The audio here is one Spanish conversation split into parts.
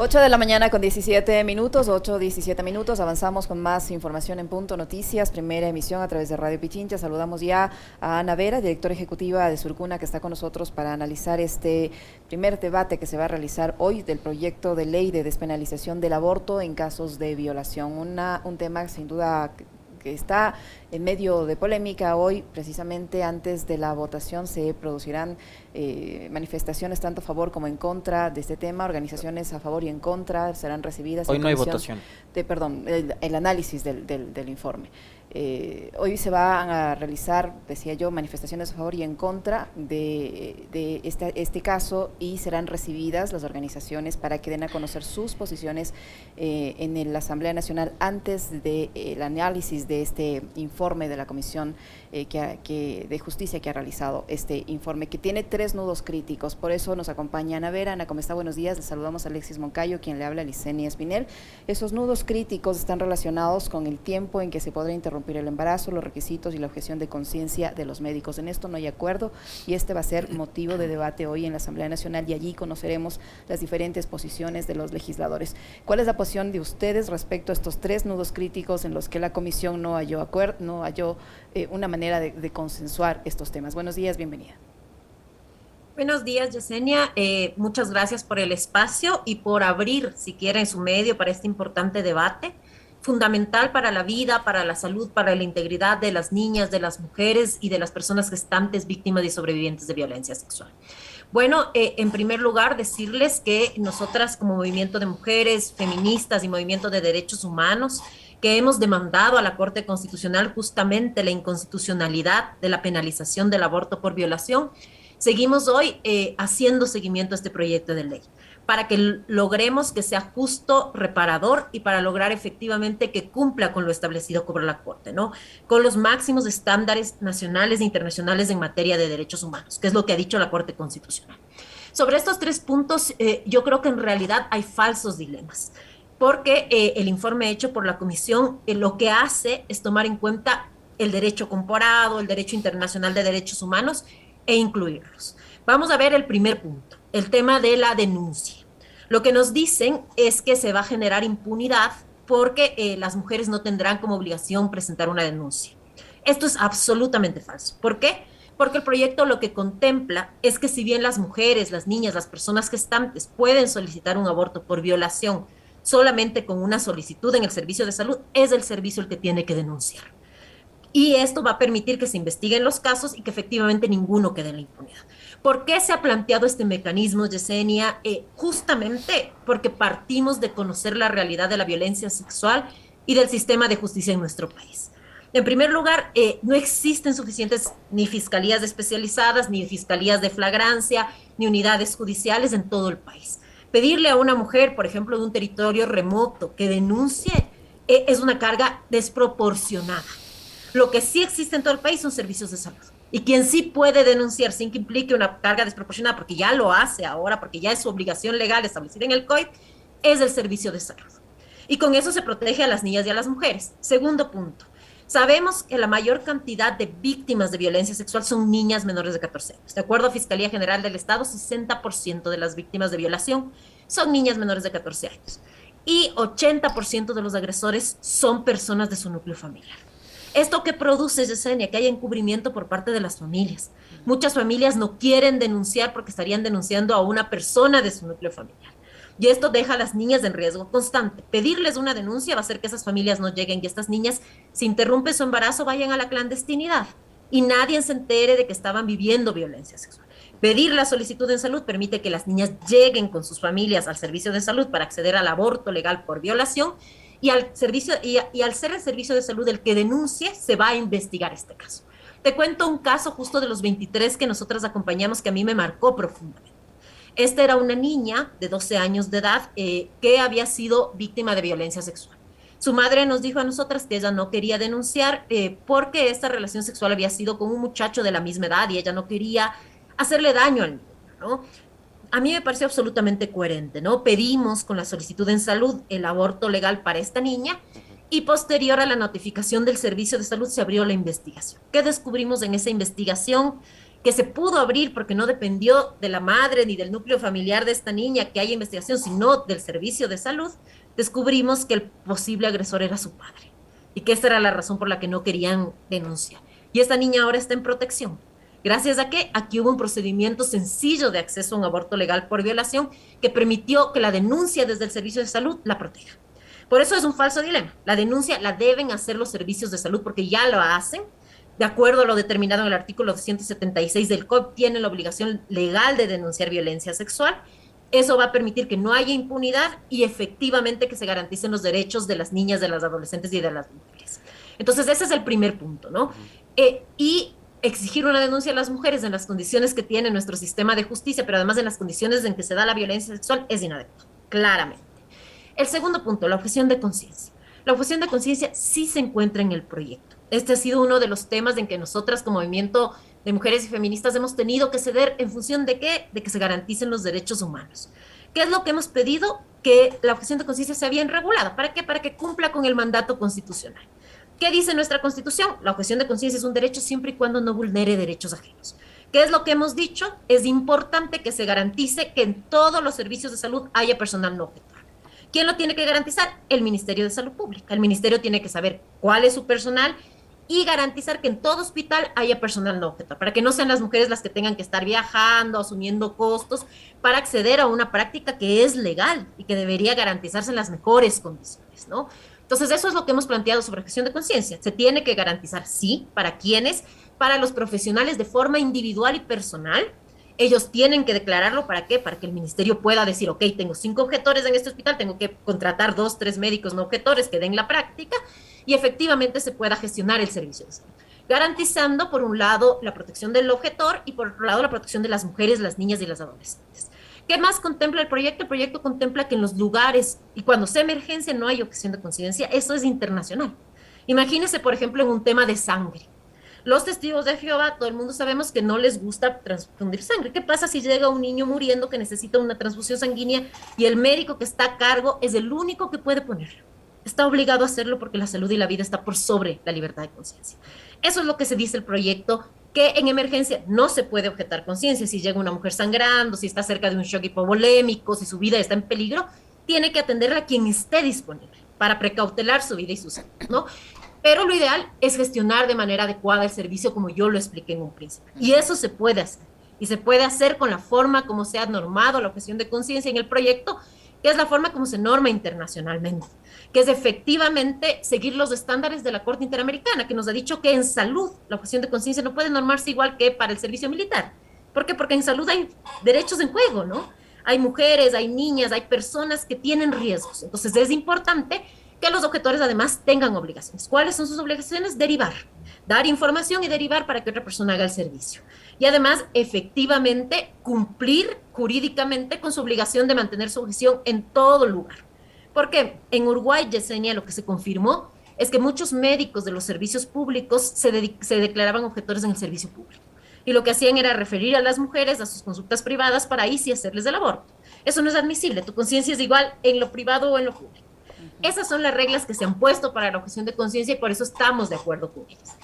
8 de la mañana con 17 minutos, 8:17 minutos. Avanzamos con más información en Punto Noticias, primera emisión a través de Radio Pichincha. Saludamos ya a Ana Vera, directora ejecutiva de Surcuna, que está con nosotros para analizar este primer debate que se va a realizar hoy del proyecto de ley de despenalización del aborto en casos de violación. Un tema sin duda que está en medio de polémica. Hoy, precisamente antes de la votación, se producirán manifestaciones tanto a favor como en contra de este tema. Organizaciones a favor y en contra serán recibidas. Hoy no hay votación. El análisis del informe. Hoy se van a realizar, decía yo, manifestaciones a favor y en contra de este caso, y serán recibidas las organizaciones para que den a conocer sus posiciones en la Asamblea Nacional antes del análisis de este informe de la Comisión de Justicia que ha realizado este informe, que tiene 3 nudos críticos. Por eso nos acompaña Ana Vera. Ana, ¿cómo está? Buenos días. Le saludamos a Alexis Moncayo, quien le habla, Licenia Espinel. Esos nudos críticos están relacionados con el tiempo en que se podrá interrumpir el embarazo, los requisitos y la objeción de conciencia de los médicos. En esto no hay acuerdo y este va a ser motivo de debate hoy en la Asamblea Nacional, y allí conoceremos las diferentes posiciones de los legisladores. ¿Cuál es la posición de ustedes respecto a estos 3 nudos críticos en los que la Comisión no halló una manera de consensuar estos temas? Buenos días, bienvenida. Buenos días, Yesenia. Muchas gracias por el espacio y por abrir, siquiera en su medio, para este importante debate, fundamental para la vida, para la salud, para la integridad de las niñas, de las mujeres y de las personas gestantes, víctimas y sobrevivientes de violencia sexual. Bueno, en primer lugar, decirles que nosotras, como movimiento de mujeres, feministas y movimiento de derechos humanos, que hemos demandado a la Corte Constitucional justamente la inconstitucionalidad de la penalización del aborto por violación, seguimos hoy haciendo seguimiento a este proyecto de ley para que logremos que sea justo, reparador, y para lograr efectivamente que cumpla con lo establecido por la Corte, ¿no? Con los máximos estándares nacionales e internacionales en materia de derechos humanos, que es lo que ha dicho la Corte Constitucional. Sobre estos 3 puntos, yo creo que en realidad hay falsos dilemas, porque el informe hecho por la Comisión lo que hace es tomar en cuenta el derecho comparado, el derecho internacional de derechos humanos, e incluirlos. Vamos a ver el primer punto, el tema de la denuncia. Lo que nos dicen es que se va a generar impunidad porque las mujeres no tendrán como obligación presentar una denuncia. Esto es absolutamente falso. ¿Por qué? Porque el proyecto lo que contempla es que, si bien las mujeres, las niñas, las personas gestantes pueden solicitar un aborto por violación solamente con una solicitud en el servicio de salud, es el servicio el que tiene que denunciar. Y esto va a permitir que se investiguen los casos y que efectivamente ninguno quede en la impunidad. ¿Por qué se ha planteado este mecanismo, Yesenia? Justamente porque partimos de conocer la realidad de la violencia sexual y del sistema de justicia en nuestro país. En primer lugar, no existen suficientes ni fiscalías especializadas, ni fiscalías de flagrancia, ni unidades judiciales en todo el país. Pedirle a una mujer, por ejemplo, de un territorio remoto, que denuncie, es una carga desproporcionada. Lo que sí existe en todo el país son servicios de salud. Y quien sí puede denunciar sin que implique una carga desproporcionada, porque ya lo hace ahora, porque ya es su obligación legal establecida en el COIP, es el servicio de salud. Y con eso se protege a las niñas y a las mujeres. Segundo punto, sabemos que la mayor cantidad de víctimas de violencia sexual son niñas menores de 14 años. De acuerdo a Fiscalía General del Estado, 60% de las víctimas de violación son niñas menores de 14 años. Y 80% de los agresores son personas de su núcleo familiar. ¿Esto qué produce, Yesenia? Que haya encubrimiento por parte de las familias. Muchas familias no quieren denunciar porque estarían denunciando a una persona de su núcleo familiar. Y esto deja a las niñas en riesgo constante. Pedirles una denuncia va a hacer que esas familias no lleguen y estas niñas, si interrumpe su embarazo, vayan a la clandestinidad y nadie se entere de que estaban viviendo violencia sexual. Pedir la solicitud en salud permite que las niñas lleguen con sus familias al servicio de salud para acceder al aborto legal por violación, y al ser el servicio de salud el que denuncie, se va a investigar este caso. Te cuento un caso justo de los 23 que nosotras acompañamos, que a mí me marcó profundamente. Esta era una niña de 12 años de edad que había sido víctima de violencia sexual. Su madre nos dijo a nosotras que ella no quería denunciar porque esta relación sexual había sido con un muchacho de la misma edad y ella no quería hacerle daño al niño, ¿no? A mí me pareció absolutamente coherente, ¿no? Pedimos con la solicitud en salud el aborto legal para esta niña, y posterior a la notificación del servicio de salud se abrió la investigación. ¿Qué descubrimos en esa investigación? que se pudo abrir porque no dependió de la madre ni del núcleo familiar de esta niña que haya investigación, sino del servicio de salud, descubrimos que el posible agresor era su padre y que esta era la razón por la que no querían denunciar. Y esta niña ahora está en protección. ¿Gracias a qué? Aquí hubo un procedimiento sencillo de acceso a un aborto legal por violación que permitió que la denuncia desde el servicio de salud la proteja. Por eso es un falso dilema. La denuncia la deben hacer los servicios de salud porque ya lo hacen. De acuerdo a lo determinado en el artículo 276 del COP, tienen la obligación legal de denunciar violencia sexual. Eso va a permitir que no haya impunidad y efectivamente que se garanticen los derechos de las niñas, de las adolescentes y de las mujeres. Entonces, ese es el primer punto, ¿no? Y exigir una denuncia a las mujeres en las condiciones que tiene nuestro sistema de justicia, pero además en las condiciones en que se da la violencia sexual, es inadecuado, claramente. El segundo punto, la objeción de conciencia. La objeción de conciencia sí se encuentra en el proyecto. Este ha sido uno de los temas en que nosotras como movimiento de mujeres y feministas hemos tenido que ceder en función de qué, de que se garanticen los derechos humanos. ¿Qué es lo que hemos pedido? Que la objeción de conciencia sea bien regulada. ¿Para qué? Para que cumpla con el mandato constitucional. ¿Qué dice nuestra Constitución? La objeción de conciencia es un derecho siempre y cuando no vulnere derechos ajenos. ¿Qué es lo que hemos dicho? Es importante que se garantice que en todos los servicios de salud haya personal no objetor. ¿Quién lo tiene que garantizar? El Ministerio de Salud Pública. El Ministerio tiene que saber cuál es su personal y garantizar que en todo hospital haya personal no objetor, para que no sean las mujeres las que tengan que estar viajando, asumiendo costos para acceder a una práctica que es legal y que debería garantizarse en las mejores condiciones, ¿no? Entonces, eso es lo que hemos planteado sobre objeción de conciencia. Se tiene que garantizar, sí, ¿para quiénes? Para los profesionales de forma individual y personal. Ellos tienen que declararlo, ¿para qué? Para que el ministerio pueda decir, ok, tengo 5 objetores en este hospital, tengo que contratar 2, 3 médicos no objetores que den la práctica y efectivamente se pueda gestionar el servicio de salud. Garantizando, por un lado, la protección del objetor y por otro lado, la protección de las mujeres, las niñas y las adolescentes. ¿Qué más contempla el proyecto? El proyecto contempla que en los lugares y cuando sea emergencia no hay objeción de conciencia. Eso es internacional. Imagínense, por ejemplo, en un tema de sangre. Los testigos de Jehová, todo el mundo sabemos que no les gusta transfundir sangre. ¿Qué pasa si llega un niño muriendo que necesita una transfusión sanguínea y el médico que está a cargo es el único que puede ponerlo? Está obligado a hacerlo porque la salud y la vida está por sobre la libertad de conciencia. Eso es lo que se dice el proyecto, que en emergencia no se puede objetar conciencia. Si llega una mujer sangrando, si está cerca de un shock hipovolémico, si su vida está en peligro, tiene que atenderla a quien esté disponible para precautelar su vida y su salud, ¿no? Pero lo ideal es gestionar de manera adecuada el servicio como yo lo expliqué en un principio. Y eso se puede hacer. Y se puede hacer con la forma como se ha normado la objeción de conciencia en el proyecto, que es la forma como se norma internacionalmente, que es efectivamente seguir los estándares de la Corte Interamericana, que nos ha dicho que en salud la objeción de conciencia no puede normarse igual que para el servicio militar. ¿Por qué? Porque en salud hay derechos en juego, ¿no? Hay mujeres, hay niñas, hay personas que tienen riesgos. Entonces es importante que los objetores además tengan obligaciones. ¿Cuáles son sus obligaciones? Derivar, dar información y derivar para que otra persona haga el servicio. Y además, efectivamente, cumplir jurídicamente con su obligación de mantener su objeción en todo lugar. Porque en Uruguay, Yesenia, lo que se confirmó es que muchos médicos de los servicios públicos se declaraban objetores en el servicio público. Y lo que hacían era referir a las mujeres a sus consultas privadas para ahí sí hacerles el aborto. Eso no es admisible. Tu conciencia es igual en lo privado o en lo público. Esas son las reglas que se han puesto para la objeción de conciencia y por eso estamos de acuerdo con ellas.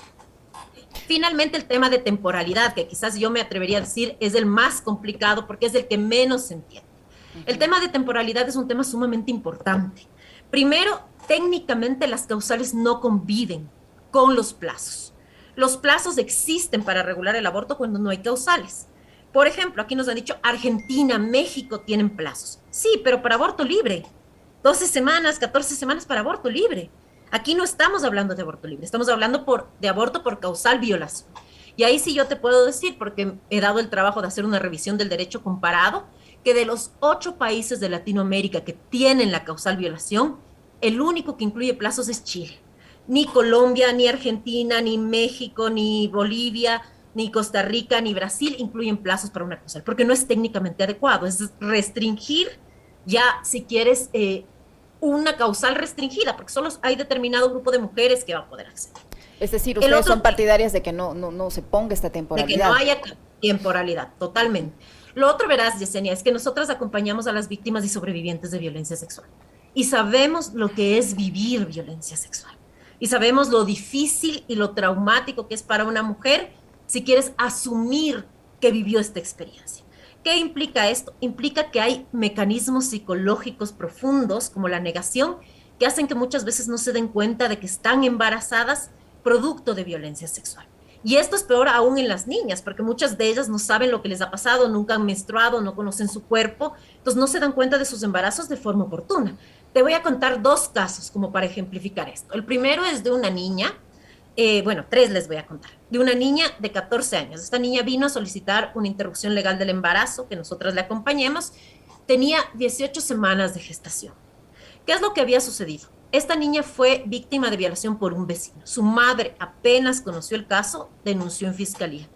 Finalmente, el tema de temporalidad, que quizás yo me atrevería a decir es el más complicado porque es el que menos se entiende. El tema de temporalidad es un tema sumamente importante. Primero, técnicamente las causales no conviven con los plazos. Los plazos existen para regular el aborto cuando no hay causales. Por ejemplo, aquí nos han dicho Argentina, México tienen plazos. Sí, pero para aborto libre. 12 semanas, 14 semanas para aborto libre. Aquí no estamos hablando de aborto libre, estamos hablando de aborto por causal violación. Y ahí sí yo te puedo decir, porque he dado el trabajo de hacer una revisión del derecho comparado, que de los 8 países de Latinoamérica que tienen la causal violación, el único que incluye plazos es Chile. Ni Colombia, ni Argentina, ni México, ni Bolivia, ni Costa Rica, ni Brasil incluyen plazos para una causal, porque no es técnicamente adecuado, es restringir ya, si quieres, una causal restringida, porque solo hay determinado grupo de mujeres que va a poder acceder. Es decir, ustedes son partidarias de que no se ponga esta temporalidad. De que no haya temporalidad, totalmente. Lo otro, verás, Yesenia, es que nosotras acompañamos a las víctimas y sobrevivientes de violencia sexual. Y sabemos lo que es vivir violencia sexual. Y sabemos lo difícil y lo traumático que es para una mujer si quieres asumir que vivió esta experiencia. ¿Qué implica esto? Implica que hay mecanismos psicológicos profundos, como la negación, que hacen que muchas veces no se den cuenta de que están embarazadas producto de violencia sexual. Y esto es peor aún en las niñas, porque muchas de ellas no saben lo que les ha pasado, nunca han menstruado, no conocen su cuerpo, entonces no se dan cuenta de sus embarazos de forma oportuna. Te voy a contar dos casos como para ejemplificar esto. El primero es de una niña, bueno, tres les voy a contar, de una niña de 14 años. Esta niña vino a solicitar una interrupción legal del embarazo, que nosotras le acompañemos, tenía 18 semanas de gestación. ¿Qué es lo que había sucedido? Esta niña fue víctima de violación por un vecino. Su madre apenas conoció el caso, denunció en fiscalía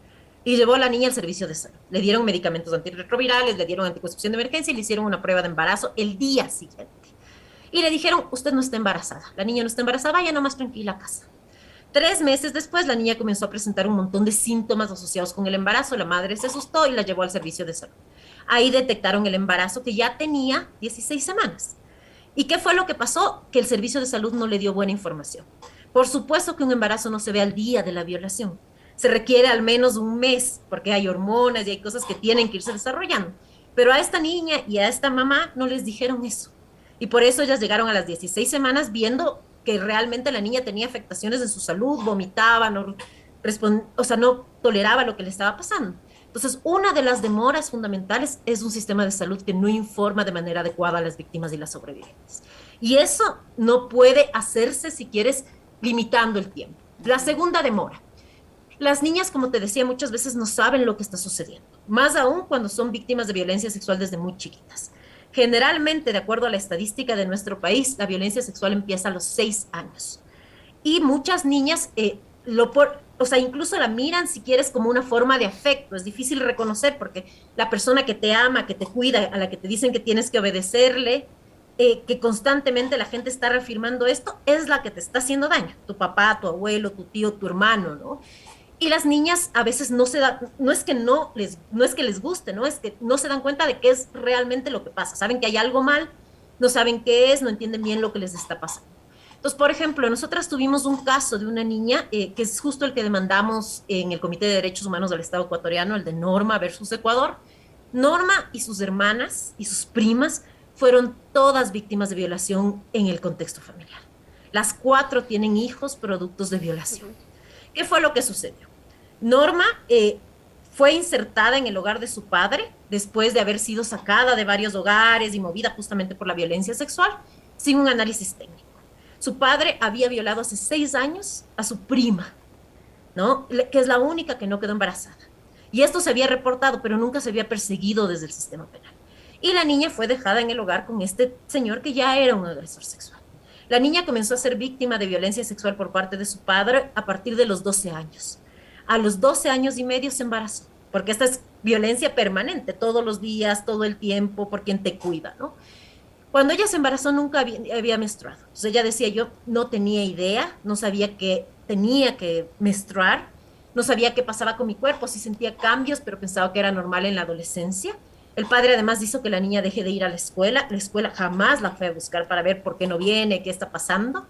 y llevó a la niña al servicio de salud. Le dieron medicamentos antirretrovirales, le dieron anticoncepción de emergencia y le hicieron una prueba de embarazo el día siguiente. Y le dijeron, usted no está embarazada, la niña no está embarazada, vaya nomás tranquila a casa. 3 meses después, la niña comenzó a presentar un montón de síntomas asociados con el embarazo. La madre se asustó y la llevó al servicio de salud. Ahí detectaron el embarazo que ya tenía 16 semanas. ¿Y qué fue lo que pasó? Que el servicio de salud no le dio buena información. Por supuesto que un embarazo no se ve al día de la violación. Se requiere al menos un mes, porque hay hormonas y hay cosas que tienen que irse desarrollando. Pero a esta niña y a esta mamá no les dijeron eso. Y por eso ellas llegaron a las 16 semanas viendo que realmente la niña tenía afectaciones en su salud, vomitaba, no toleraba lo que le estaba pasando. Entonces, una de las demoras fundamentales es un sistema de salud que no informa de manera adecuada a las víctimas y las sobrevivientes. Y eso no puede hacerse, si quieres, limitando el tiempo. La segunda demora. Las niñas, como te decía, muchas veces no saben lo que está sucediendo, más aún cuando son víctimas de violencia sexual desde muy chiquitas. Generalmente, de acuerdo a la estadística de nuestro país, la violencia sexual empieza a los 6 años. Y muchas niñas incluso la miran, si quieres, como una forma de afecto. Es difícil reconocer porque la persona que te ama, que te cuida, a la que te dicen que tienes que obedecerle, que constantemente la gente está reafirmando esto, es la que te está haciendo daño. Tu papá, tu abuelo, tu tío, tu hermano, ¿no? Y las niñas a veces no es que les guste, ¿no? Es que no se dan cuenta de qué es realmente lo que pasa. Saben que hay algo mal, no saben qué es, no entienden bien lo que les está pasando. Entonces, por ejemplo, nosotras tuvimos un caso de una niña, que es justo el que demandamos en el Comité de Derechos Humanos del Estado ecuatoriano, el de Norma versus Ecuador. Norma y sus hermanas y sus primas fueron todas víctimas de violación en el contexto familiar. Las 4 tienen hijos productos de violación. ¿Qué fue lo que sucedió? Norma fue insertada en el hogar de su padre después de haber sido sacada de varios hogares y movida justamente por la violencia sexual, sin un análisis técnico. Su padre había violado hace 6 años a su prima, ¿no? Que es la única que no quedó embarazada. Y esto se había reportado, pero nunca se había perseguido desde el sistema penal. Y la niña fue dejada en el hogar con este señor que ya era un agresor sexual. La niña comenzó a ser víctima de violencia sexual por parte de su padre a partir de los 12 años. A los 12 años y medio se embarazó, porque esta es violencia permanente, todos los días, todo el tiempo, por quien te cuida, ¿no? Cuando ella se embarazó nunca había menstruado. Entonces ella decía, yo no tenía idea, no sabía que tenía que menstruar, no sabía qué pasaba con mi cuerpo, sí sentía cambios, pero pensaba que era normal en la adolescencia. El padre además hizo que la niña deje de ir a la escuela jamás la fue a buscar para ver por qué no viene, qué está pasando.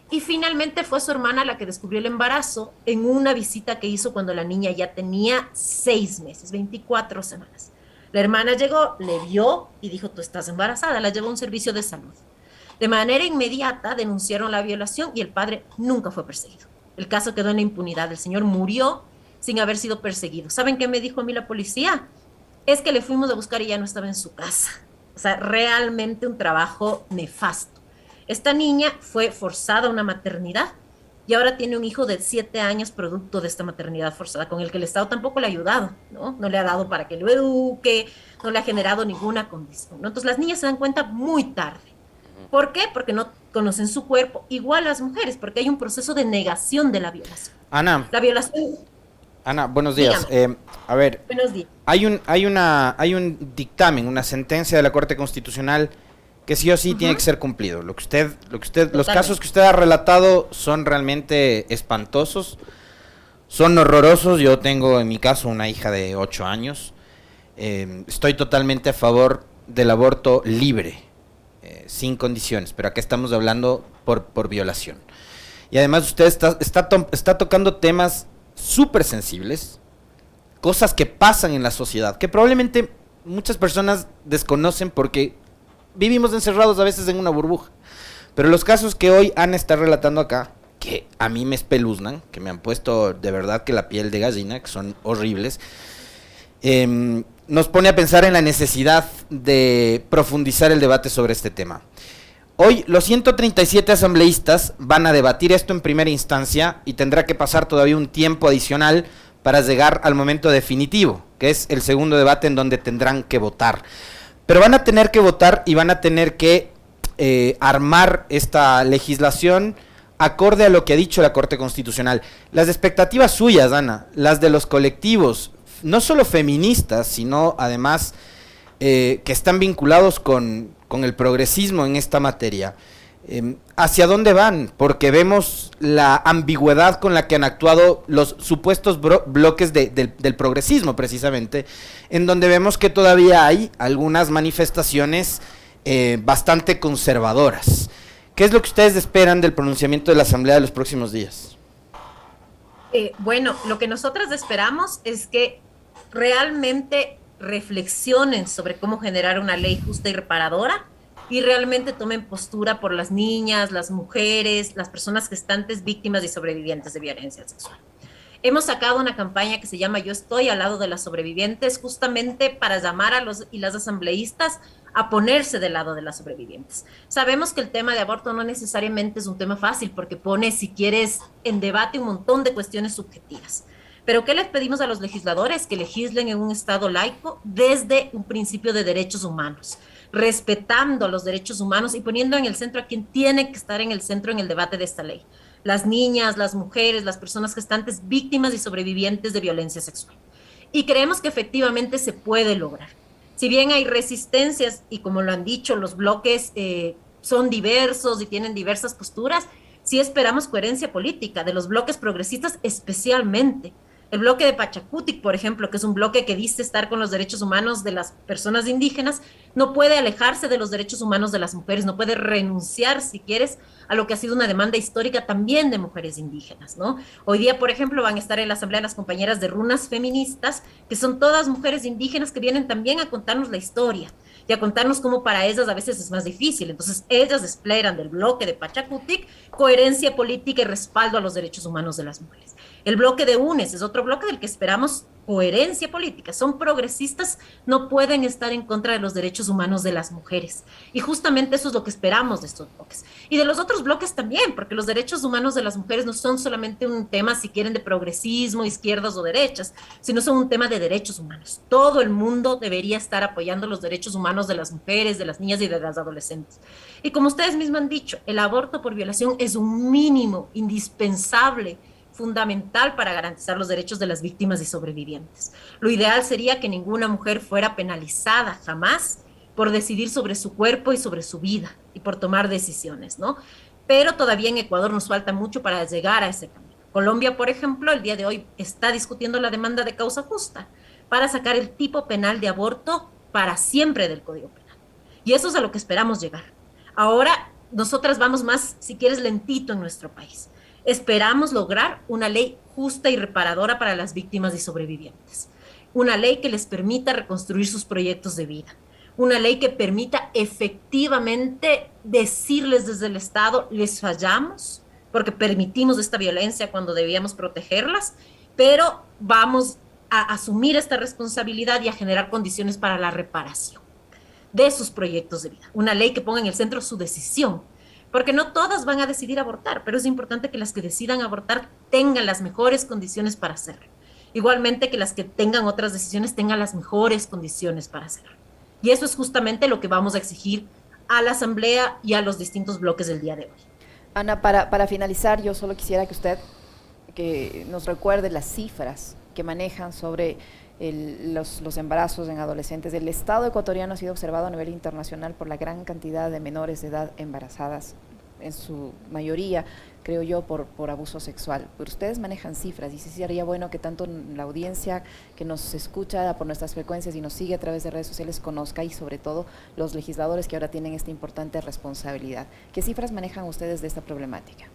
Y finalmente fue su hermana la que descubrió el embarazo en una visita que hizo cuando la niña ya tenía 6 meses, 24 semanas. La hermana llegó, le vio y dijo, tú estás embarazada, la llevó a un servicio de salud. De manera inmediata denunciaron la violación y el padre nunca fue perseguido. El caso quedó en la impunidad, el señor murió sin haber sido perseguido. ¿Saben qué me dijo a mí la policía? Es que le fuimos a buscar y ya no estaba en su casa. O sea, realmente un trabajo nefasto. Esta niña fue forzada a una maternidad y ahora tiene un hijo de 7 años producto de esta maternidad forzada, con el que el Estado tampoco le ha ayudado, ¿no? No le ha dado para que lo eduque, no le ha generado ninguna condición, ¿no? Entonces las niñas se dan cuenta muy tarde. ¿Por qué? Porque no conocen su cuerpo, igual las mujeres, porque hay un proceso de negación de la violación. Ana. La violación... Ana, buenos días. A ver, buenos días. Hay un dictamen, una sentencia de la Corte Constitucional que sí o sí tiene que ser cumplido. Los casos que usted ha relatado son realmente espantosos, son horrorosos. Yo tengo en mi caso una hija de 8 años. Estoy totalmente a favor del aborto libre, sin condiciones, pero acá estamos hablando por violación. Y además usted está tocando temas súper sensibles, cosas que pasan en la sociedad, que probablemente muchas personas desconocen porque vivimos encerrados a veces en una burbuja. Pero los casos que hoy Ana está relatando acá, que a mí me espeluznan, que me han puesto de verdad que la piel de gallina, que son horribles, nos pone a pensar en la necesidad de profundizar el debate sobre este tema. Hoy los 137 asambleístas van a debatir esto en primera instancia y tendrá que pasar todavía un tiempo adicional para llegar al momento definitivo, que es el segundo debate en donde tendrán que votar. Pero van a tener que votar y van a tener que armar esta legislación acorde a lo que ha dicho la Corte Constitucional. Las expectativas suyas, Ana, las de los colectivos, no solo feministas, sino además que están vinculados con el progresismo en esta materia, ¿hacia dónde van? Porque vemos la ambigüedad con la que han actuado los supuestos bloques del progresismo, precisamente, en donde vemos que todavía hay algunas manifestaciones bastante conservadoras. ¿Qué es lo que ustedes esperan del pronunciamiento de la Asamblea de los próximos días? Bueno, lo que nosotras esperamos es que realmente reflexionen sobre cómo generar una ley justa y reparadora y realmente tomen postura por las niñas, las mujeres, las personas gestantes, víctimas y sobrevivientes de violencia sexual. Hemos sacado una campaña que se llama Yo estoy al lado de las sobrevivientes, justamente para llamar a los y las asambleístas a ponerse del lado de las sobrevivientes. Sabemos que el tema de aborto no necesariamente es un tema fácil porque pone, si quieres, en debate un montón de cuestiones subjetivas. Pero ¿qué les pedimos a los legisladores? Que legislen en un Estado laico desde un principio de derechos humanos, respetando los derechos humanos y poniendo en el centro a quien tiene que estar en el centro en el debate de esta ley: las niñas, las mujeres, las personas gestantes, víctimas y sobrevivientes de violencia sexual. Y creemos que efectivamente se puede lograr. Si bien hay resistencias y, como lo han dicho, los bloques son diversos y tienen diversas posturas, sí esperamos coherencia política de los bloques progresistas, especialmente el bloque de Pachacutic, por ejemplo, que es un bloque que dice estar con los derechos humanos de las personas indígenas, no puede alejarse de los derechos humanos de las mujeres, no puede renunciar, si quieres, a lo que ha sido una demanda histórica también de mujeres indígenas, ¿no? Hoy día, por ejemplo, van a estar en la Asamblea las compañeras de Runas Feministas, que son todas mujeres indígenas que vienen también a contarnos la historia y a contarnos cómo para ellas a veces es más difícil. Entonces, ellas desplegan del bloque de Pachacutic coherencia política y respaldo a los derechos humanos de las mujeres. El bloque de UNES es otro bloque del que esperamos coherencia política. Son progresistas, no pueden estar en contra de los derechos humanos de las mujeres. Y justamente eso es lo que esperamos de estos bloques. Y de los otros bloques también, porque los derechos humanos de las mujeres no son solamente un tema, si quieren, de progresismo, izquierdas o derechas, sino son un tema de derechos humanos. Todo el mundo debería estar apoyando los derechos humanos de las mujeres, de las niñas y de las adolescentes. Y como ustedes mismos han dicho, el aborto por violación es un mínimo indispensable, fundamental para garantizar los derechos de las víctimas y sobrevivientes. Lo ideal sería que ninguna mujer fuera penalizada jamás por decidir sobre su cuerpo y sobre su vida y por tomar decisiones, ¿no? Pero todavía en Ecuador nos falta mucho para llegar a ese camino. Colombia, por ejemplo, el día de hoy está discutiendo la demanda de causa justa para sacar el tipo penal de aborto para siempre del Código Penal. Y eso es a lo que esperamos llegar. Ahora, nosotras vamos más, si quieres, lentito en nuestro país. Esperamos lograr una ley justa y reparadora para las víctimas y sobrevivientes. Una ley que les permita reconstruir sus proyectos de vida. Una ley que permita efectivamente decirles desde el Estado: les fallamos porque permitimos esta violencia cuando debíamos protegerlas, pero vamos a asumir esta responsabilidad y a generar condiciones para la reparación de sus proyectos de vida. Una ley que ponga en el centro su decisión, porque no todas van a decidir abortar, pero es importante que las que decidan abortar tengan las mejores condiciones para hacerlo. Igualmente que las que tengan otras decisiones tengan las mejores condiciones para hacerlo. Y eso es justamente lo que vamos a exigir a la Asamblea y a los distintos bloques del día de hoy. Ana, para finalizar, yo solo quisiera que usted nos recuerde las cifras que manejan sobre los embarazos en adolescentes. El Estado ecuatoriano ha sido observado a nivel internacional por la gran cantidad de menores de edad embarazadas, en su mayoría, creo yo, por abuso sexual. Pero ustedes manejan cifras y sí sería bueno que tanto la audiencia que nos escucha por nuestras frecuencias y nos sigue a través de redes sociales conozca, y sobre todo los legisladores que ahora tienen esta importante responsabilidad. ¿Qué cifras manejan ustedes de esta problemática?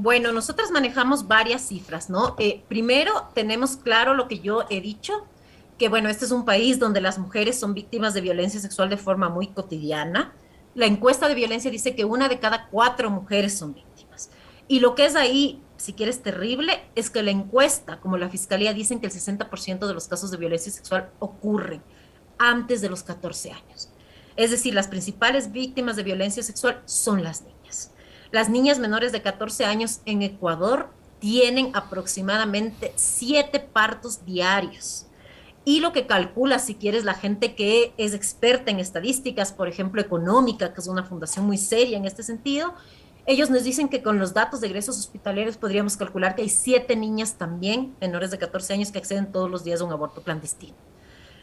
Bueno, nosotros manejamos varias cifras, ¿no? Primero, tenemos claro lo que yo he dicho, que bueno, este es un país donde las mujeres son víctimas de violencia sexual de forma muy cotidiana. La encuesta de violencia dice que 1 de cada 4 mujeres son víctimas. Y lo que es ahí, si quieres, terrible, es que la encuesta, como la fiscalía, dicen que el 60% de los casos de violencia sexual ocurren antes de los 14 años. Es decir, las principales víctimas de violencia sexual son las niñas. Las niñas menores de 14 años en Ecuador tienen aproximadamente 7 partos diarios. Y lo que calcula, si quieres, la gente que es experta en estadísticas, por ejemplo, Económica, que es una fundación muy seria en este sentido, ellos nos dicen que con los datos de egresos hospitalarios podríamos calcular que hay 7 niñas también, menores de 14 años, que acceden todos los días a un aborto clandestino.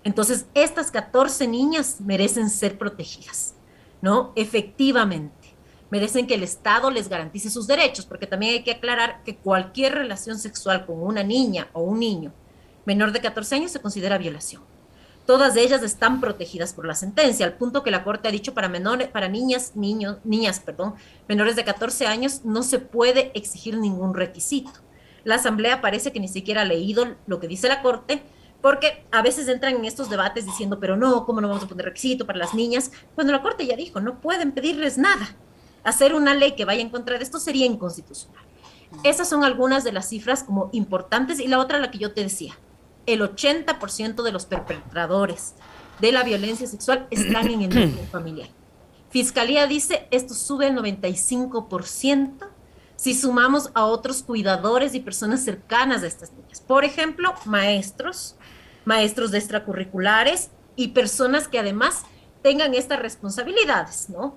Entonces, estas 14 niñas merecen ser protegidas, ¿no? Efectivamente, merecen que el Estado les garantice sus derechos, porque también hay que aclarar que cualquier relación sexual con una niña o un niño menor de 14 años se considera violación. Todas ellas están protegidas por la sentencia, al punto que la Corte ha dicho para niñas, niñas, menores de 14 años no se puede exigir ningún requisito. La Asamblea parece que ni siquiera ha leído lo que dice la Corte, porque a veces entran en estos debates diciendo, pero no, ¿cómo no vamos a poner requisito para las niñas? Cuando la Corte ya dijo, no pueden pedirles nada. Hacer una ley que vaya en contra de esto sería inconstitucional. Esas son algunas de las cifras como importantes, y la otra, la que yo te decía, el 80% de los perpetradores de la violencia sexual están en el núcleo familiar. Fiscalía dice, esto sube al 95% si sumamos a otros cuidadores y personas cercanas a estas niñas. Por ejemplo, maestros de extracurriculares y personas que además tengan estas responsabilidades, ¿no?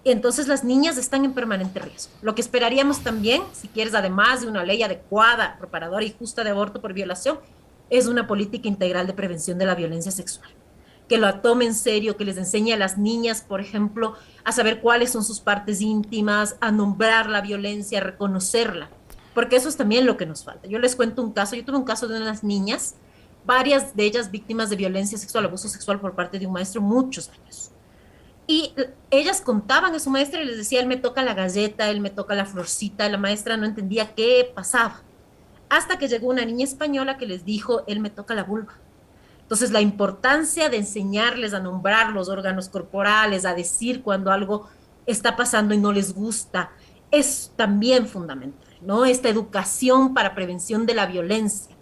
Entonces las niñas están en permanente riesgo. Lo que esperaríamos también, si quieres, además de una ley adecuada, reparadora y justa de aborto por violación, es una política integral de prevención de la violencia sexual. Que lo tome en serio, que les enseñe a las niñas, por ejemplo, a saber cuáles son sus partes íntimas, a nombrar la violencia, a reconocerla, porque eso es también lo que nos falta. Yo les cuento un caso, yo tuve un caso de unas niñas, varias de ellas víctimas de violencia sexual, abuso sexual por parte de un maestro, muchos años. Y ellas contaban a su maestra y les decía, él me toca la galleta, él me toca la florcita, la maestra no entendía qué pasaba. Hasta que llegó una niña española que les dijo, él me toca la vulva. Entonces, la importancia de enseñarles a nombrar los órganos corporales, a decir cuando algo está pasando y no les gusta, es también fundamental, ¿no? Esta educación para prevención de la violencia.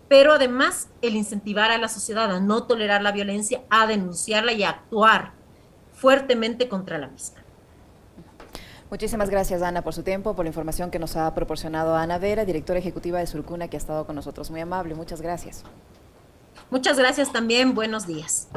Pero además, el incentivar a la sociedad a no tolerar la violencia, a denunciarla y a actuar fuertemente contra la misma. Muchísimas gracias, Ana, por su tiempo, por la información que nos ha proporcionado Ana Vera, directora ejecutiva de Surcuna, que ha estado con nosotros. Muy amable, muchas gracias. Muchas gracias también, buenos días.